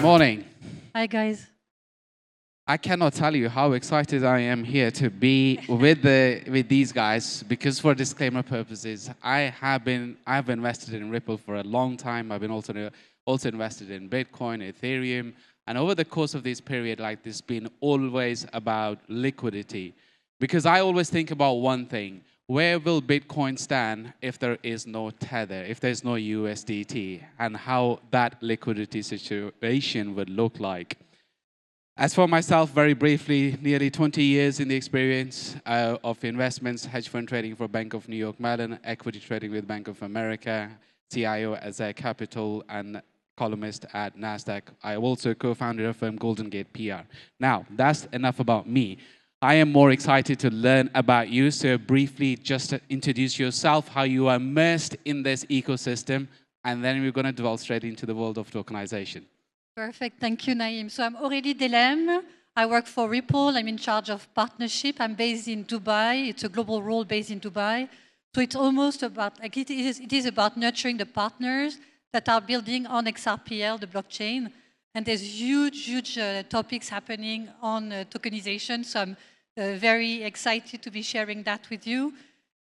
Morning. Hi, guys. I cannot tell you how excited I am here to be with these guys, because for disclaimer purposes, I've invested in Ripple for a long time. I've been also invested in Bitcoin, Ethereum, and over the course of this period, like this, been always about liquidity, because I always think about one thing: where will Bitcoin stand if there is no tether, if there's no USDT, and how that liquidity situation would look like. As for myself, very briefly, nearly 20 years in the experience of investments, hedge fund trading for Bank of New York Mellon, equity trading with Bank of America, CIO at Zaye Capital, and columnist at NASDAQ. I am also co-founder of firm Golden Gate PR. Now, that's enough about me. I am more excited to learn about you, so briefly just introduce yourself, how you are immersed in this ecosystem, and then we're going to delve straight into the world of tokenization. Perfect. Thank you, Naeem. So I'm Aurelie Dhellemmes. I work for Ripple. I'm in charge of partnership. I'm based in Dubai. It's a global role based in Dubai. So it's almost about, like it is about nurturing the partners that are building on XRPL, the blockchain. And there's huge topics happening on tokenization. So I'm very excited to be sharing that with you.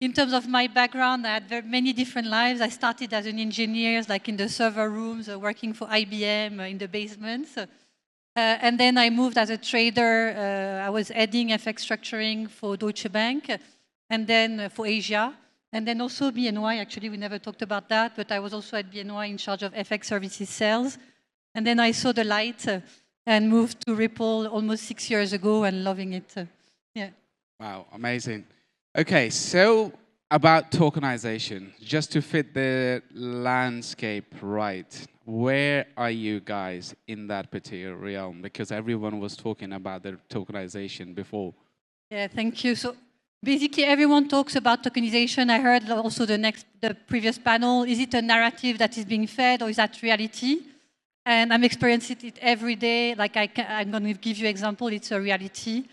In terms of my background, I had many different lives. I started as an engineer, like in the server rooms, working for IBM in the basements. And then I moved as a trader. I was heading FX structuring for Deutsche Bank, and then for Asia. And then also BNY, actually, we never talked about that, but I was also at BNY in charge of FX services sales. And then I saw the light and moved to Ripple almost 6 years ago and loving it. Yeah. Wow, amazing. Okay, so about tokenization, just to fit the landscape right, where are you guys in that particular realm? Because everyone was talking about the tokenization before. Yeah, thank you. So basically everyone talks about tokenization. I heard also the previous panel. Is it a narrative that is being fed, or is that reality? And I'm experiencing it every day. Like I'm going to give you an example. It's a reality.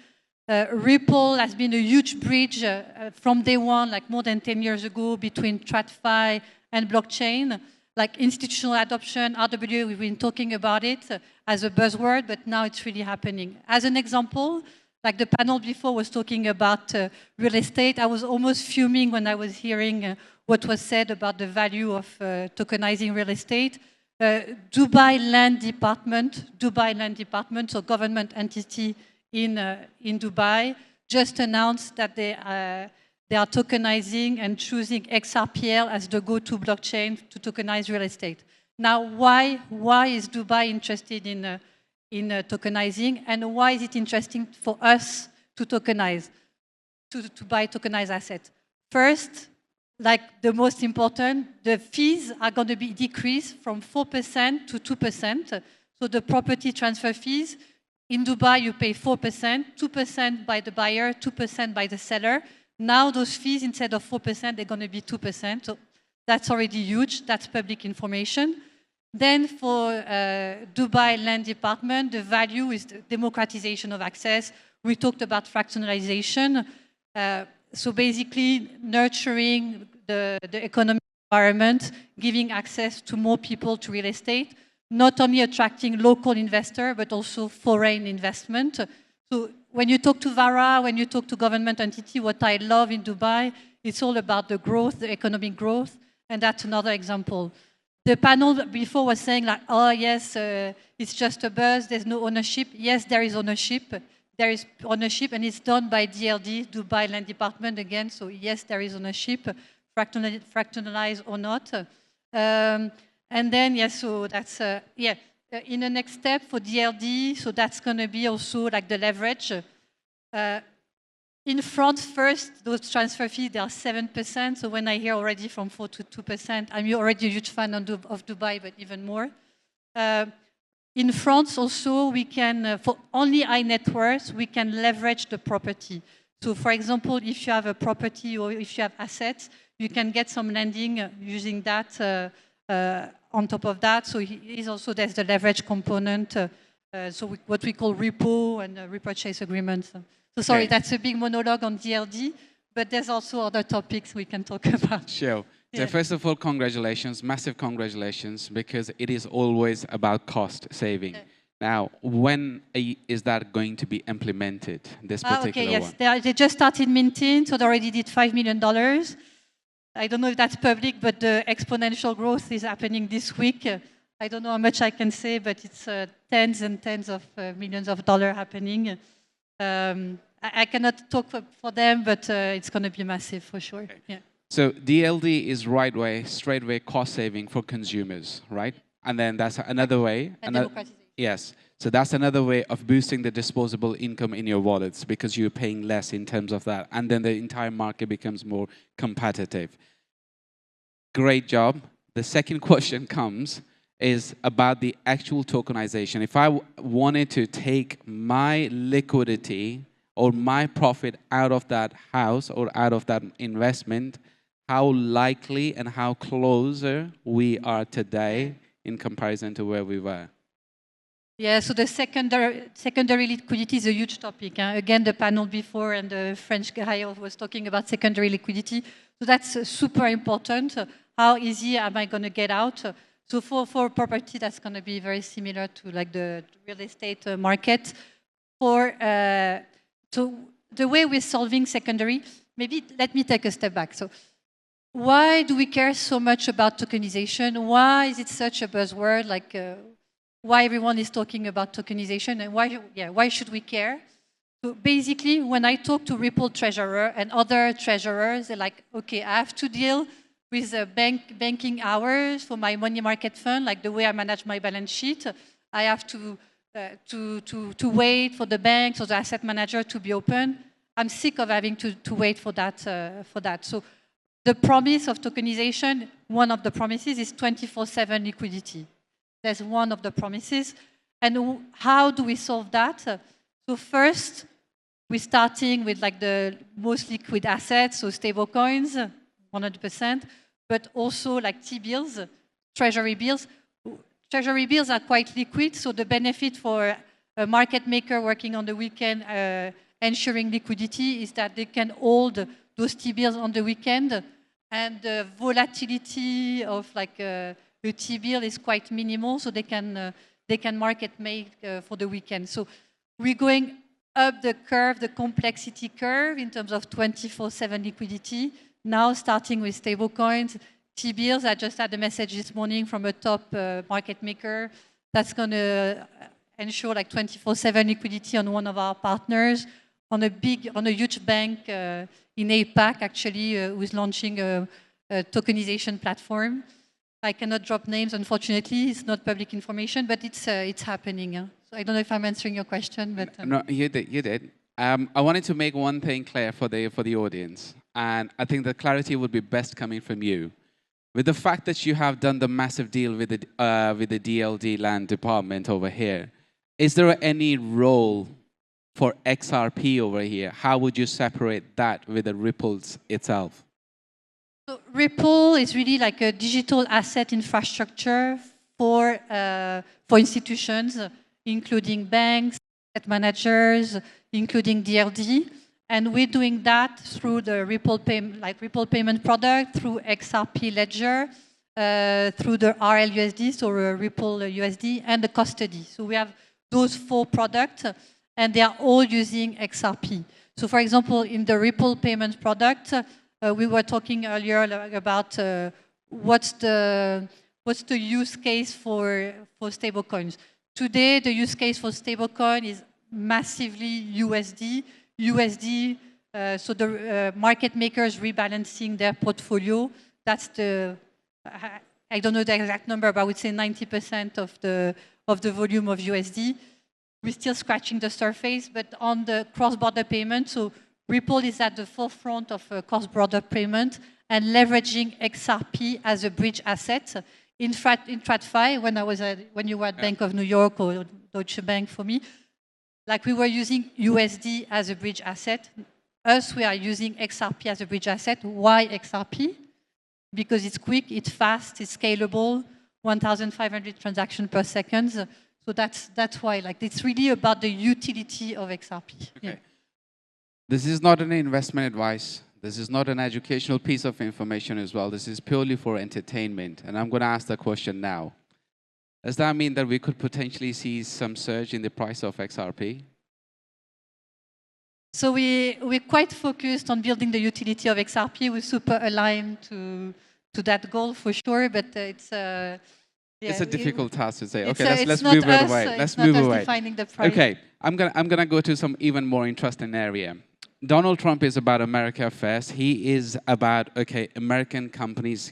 Ripple has been a huge bridge from day one, like more than 10 years ago, between TradFi and blockchain. Like institutional adoption, RWA, we've been talking about it as a buzzword, but now it's really happening. As an example, like the panel before was talking about real estate, I was almost fuming when I was hearing what was said about the value of tokenizing real estate. Dubai Land Department, so government entity in Dubai, just announced that they are tokenizing and choosing XRPL as the go-to blockchain to tokenize real estate. Now, why is Dubai interested in tokenizing, and why is it interesting for us to tokenize, to buy tokenized assets? First, like the most important, the fees are going to be decreased from 4% to 2%. So the property transfer fees, in Dubai, you pay 4%, 2% by the buyer, 2% by the seller. Now those fees, instead of 4%, they're going to be 2%. So that's already huge. That's public information. Then for Dubai Land Department, the value is the democratization of access. We talked about fractionalization. So basically nurturing the economic environment, giving access to more people to real estate, not only attracting local investor, but also foreign investment. So when you talk to VARA, when you talk to government entity, what I love in Dubai, it's all about the growth, the economic growth, and that's another example. The panel before was saying like, oh yes, it's just a buzz, there's no ownership. Yes, there is ownership. There is ownership, and it's done by DLD, Dubai Land Department again. So yes, there is ownership, fractionalized or not. And then, yes, so that's, in the next step for DLD, so that's going to be also like the leverage. In France, first, those transfer fees, they are 7%. So when I hear already from 4 to 2%, I'm already a huge fan of Dubai, but even more. In France also, we can, for only high net worth, we can leverage the property. So for example, if you have a property or if you have assets, you can get some lending using that on top of that. So there's the leverage component, what we call repo and repurchase agreements. So sorry, that's a big monologue on DLD, but there's also other topics we can talk about. Sure. So first of all, congratulations, massive congratulations, because it is always about cost saving. Now, when is that going to be implemented, this particular one? They just started minting, so they already did $5 million. I don't know if that's public, but the exponential growth is happening this week. I don't know how much I can say, but it's tens and tens of millions of dollars happening. I cannot talk for them, but it's going to be massive for sure. Okay. Yeah. So DLD is straight away cost saving for consumers, right? And then that's another way. Yes. So that's another way of boosting the disposable income in your wallets because you're paying less in terms of that. And then the entire market becomes more competitive. Great job. The second question comes is about the actual tokenization. If I wanted to take my liquidity or my profit out of that house or out of that investment, how likely and how closer we are today in comparison to where we were? Yeah, so the secondary liquidity is a huge topic. Again, the panel before and the French guy was talking about secondary liquidity. So that's super important. How easy am I going to get out? So for property, that's going to be very similar to like the real estate market. So the way we're solving secondary, maybe let me take a step back. So why do we care so much about tokenization? Why is it such a buzzword? Like, why everyone is talking about tokenization and why should we care? So basically, when I talk to Ripple treasurer and other treasurers, they're like, okay, I have to deal with the banking hours for my money market fund, like the way I manage my balance sheet. I have to wait for the banks or the asset manager to be open. I'm sick of having to wait for that. So the promise of tokenization, one of the promises is 24/7 liquidity. That's one of the promises. And how do we solve that? So first, we're starting with like the most liquid assets, so stable coins, 100%, but also like T-bills, treasury bills. Treasury bills are quite liquid, so the benefit for a market maker working on the weekend ensuring liquidity is that they can hold those T-bills on the weekend, and the volatility of like the T-bill is quite minimal, so they can market make for the weekend. So we're going up the curve, the complexity curve in terms of 24/7 liquidity. Now starting with stablecoins, T-bills. I just had a message this morning from a top market maker that's going to ensure like 24/7 liquidity on one of our partners, on a huge bank in APAC actually, who's launching a tokenization platform. I cannot drop names, unfortunately. It's not public information, but it's happening. So I don't know if I'm answering your question, but no, you did. I wanted to make one thing clear for the audience, and I think the clarity would be best coming from you. With the fact that you have done the massive deal with the DLD land department over here, is there any role for XRP over here? How would you separate that with the Ripples itself? So Ripple is really like a digital asset infrastructure for institutions, including banks, asset managers, including DLD. And we're doing that through the Ripple payment product, through XRP Ledger, through the RLUSD, so Ripple USD, and the custody. So we have those 4 products, and they are all using XRP. So for example, in the Ripple payment product, we were talking earlier about what's the use case for stablecoins. Today, the use case for stablecoin is massively USD. So the market makers rebalancing their portfolio. That's I don't know the exact number, but I would say 90% of the volume of USD. We're still scratching the surface, but on the cross-border payment, so Ripple is at the forefront of cross-border payment and leveraging XRP as a bridge asset. In TradFi, when you were at Bank of New York or Deutsche Bank for me, like we were using USD as a bridge asset. We are using XRP as a bridge asset. Why XRP? Because it's quick, it's fast, it's scalable, 1,500 transactions per second. So that's why. Like it's really about the utility of XRP. Okay. Yeah. This is not an investment advice. This is not an educational piece of information as well. This is purely for entertainment. And I'm going to ask the question now. Does that mean that we could potentially see some surge in the price of XRP? So we're quite focused on building the utility of XRP. We're super aligned to that goal for sure, but it's it's a difficult task to say. Okay, let's move it away. Let's move away. Defining the price. Okay, I'm gonna go to some even more interesting area. Donald Trump is about America first. He is about American companies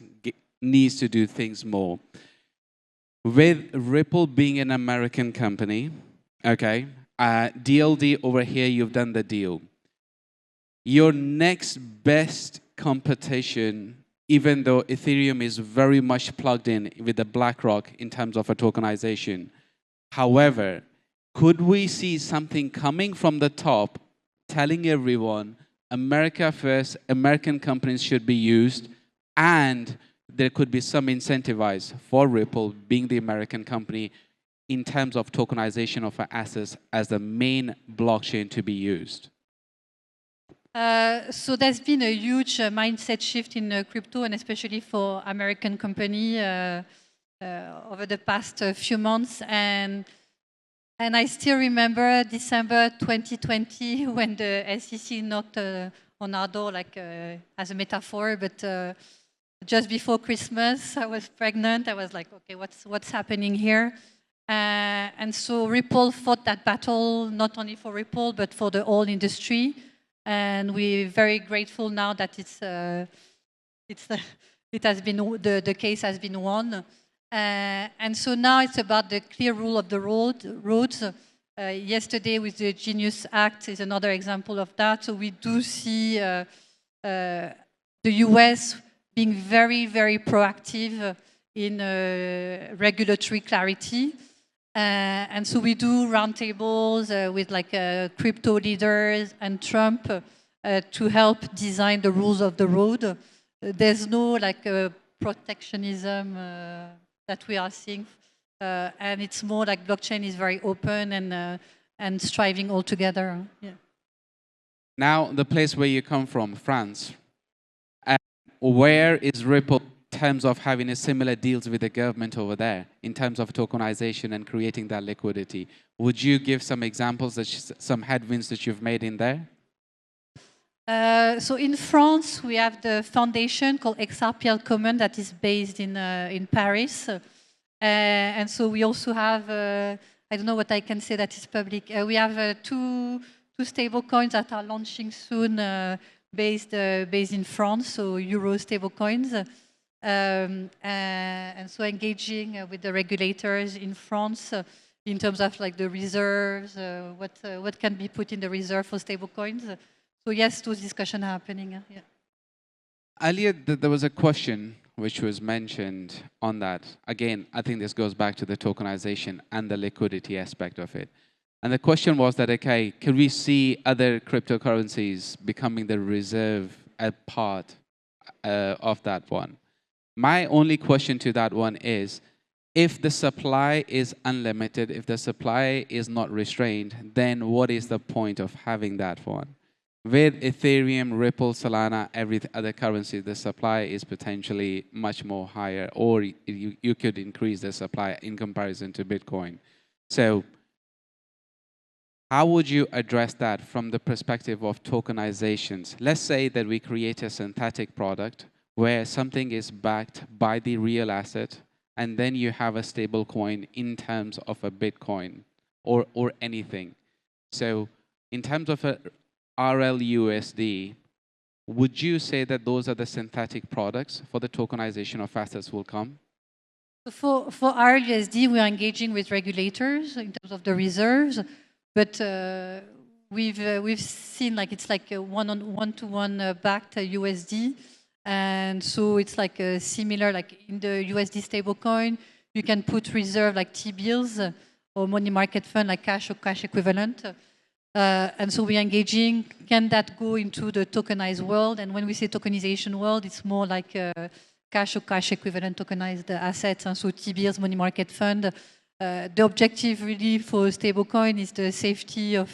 needs to do things more. With Ripple being an American company, DLD over here, you've done the deal. Your next best competition, even though Ethereum is very much plugged in with the BlackRock in terms of a tokenization. However, could we see something coming from the top telling everyone America first, American companies should be used, and there could be some incentivize for Ripple being the American company in terms of tokenization of our assets as the main blockchain to be used? So there's been a huge mindset shift in crypto, and especially for American company over the past few months. And I still remember December 2020 when the SEC knocked on our door, like as a metaphor, but just before Christmas, I was pregnant. I was like, okay, what's happening here? And so Ripple fought that battle, not only for Ripple, but for the whole industry. And we're very grateful now that the case has been won. And so now it's about the clear rule of the roads. Yesterday with the Genius Act is another example of that. So we do see the US being very, very proactive in regulatory clarity. And so we do roundtables with crypto leaders and Trump to help design the rules of the road. There's no protectionism that we are seeing, and it's more like blockchain is very open and striving all together. Yeah. Now, the place where you come from, France, where is Ripple in terms of having a similar deals with the government over there, in terms of tokenization and creating that liquidity? Would you give some examples, some headwinds that you've made in there? So in France, we have the foundation called XRPL Common that is based in Paris. And so we also have, I don't know what I can say that is public. We have two stable coins that are launching soon based in France, so Euro stable coins. And so engaging with the regulators in France in terms of the reserves, what can be put in the reserve for stable coins. So yes, those discussions are happening. Yeah. Earlier, there was a question which was mentioned on that. Again, I think this goes back to the tokenization and the liquidity aspect of it. And the question was that, could we see other cryptocurrencies becoming the reserve part of that one? My only question to that one is, if the supply is unlimited, if the supply is not restrained, then what is the point of having that one? With Ethereum, Ripple, Solana, every other currency, the supply is potentially much more higher, or you could increase the supply in comparison to Bitcoin. So how would you address that from the perspective of tokenizations? Let's say that we create a synthetic product where something is backed by the real asset, and then you have a stable coin in terms of a Bitcoin or anything. So in terms of a RLUSD, would you say that those are the synthetic products for the tokenization of assets will come? For RLUSD, we are engaging with regulators in terms of the reserves, but we've seen it's like a one-to-one backed USD, and so it's similar in the USD stablecoin. You can put reserve like T-bills or money market fund like cash or cash equivalent. And so we are engaging, can that go into the tokenized world? And when we say tokenization world, it's more like cash or cash equivalent tokenized assets, and so T-bills, money market fund. The objective really for stablecoin is the safety of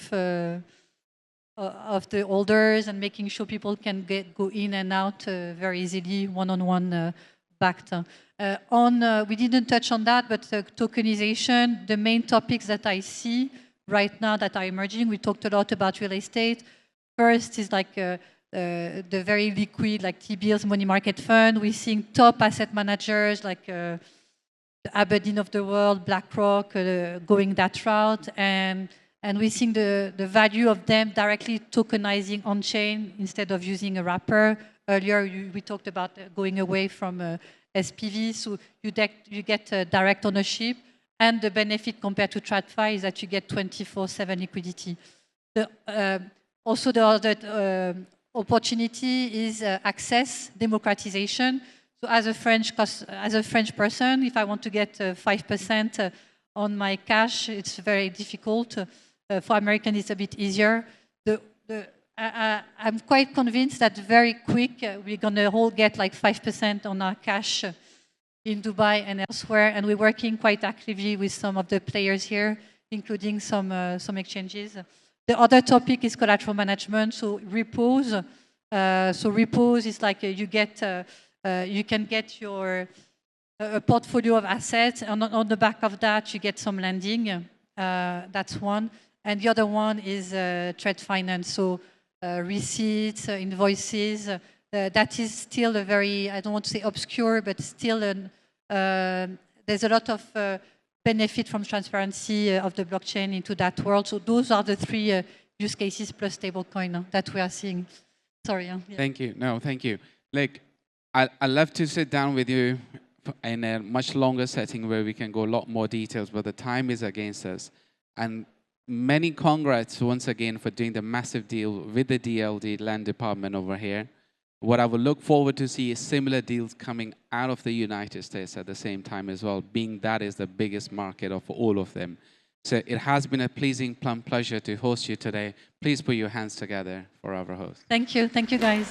of the holders and making sure people can go in and out very easily, one-on-one backed. We didn't touch on that, but tokenization, the main topics that I see right now that are emerging, we talked a lot about real estate. First is like the very liquid, like T-bills, money market fund. We're seeing top asset managers like the Aberdeen of the world, BlackRock, going that route. And we're seeing the value of them directly tokenizing on-chain instead of using a wrapper. Earlier, we talked about going away from SPV, so you get direct ownership. And the benefit compared to TradFi is that you get 24/7 liquidity. Also, the other opportunity is access, democratization. So as a French person, if I want to get 5% on my cash, it's very difficult. For Americans, it's a bit easier. I'm quite convinced that very quick, we're going to all get like 5% on our cash in Dubai and elsewhere. And we're working quite actively with some of the players here, including some exchanges. The other topic is collateral management, so repos. So repos is like you can get your a portfolio of assets, and on the back of that, you get some lending. That's one. And the other one is trade finance, so receipts, invoices. That is still a very, I don't want to say obscure, but still there's a lot of benefit from transparency of the blockchain into that world. So those are the three use cases plus stablecoin that we are seeing. Sorry. Yeah. Thank you. No, thank you. Like, I'd love to sit down with you in a much longer setting where we can go a lot more details, but the time is against us. And many congrats once again for doing the massive deal with the DLD land department over here. What I would look forward to see is similar deals coming out of the United States at the same time as well, being that is the biggest market of all of them. So it has been a pleasing pleasure to host you today. Please put your hands together for our host. Thank you. Thank you, guys.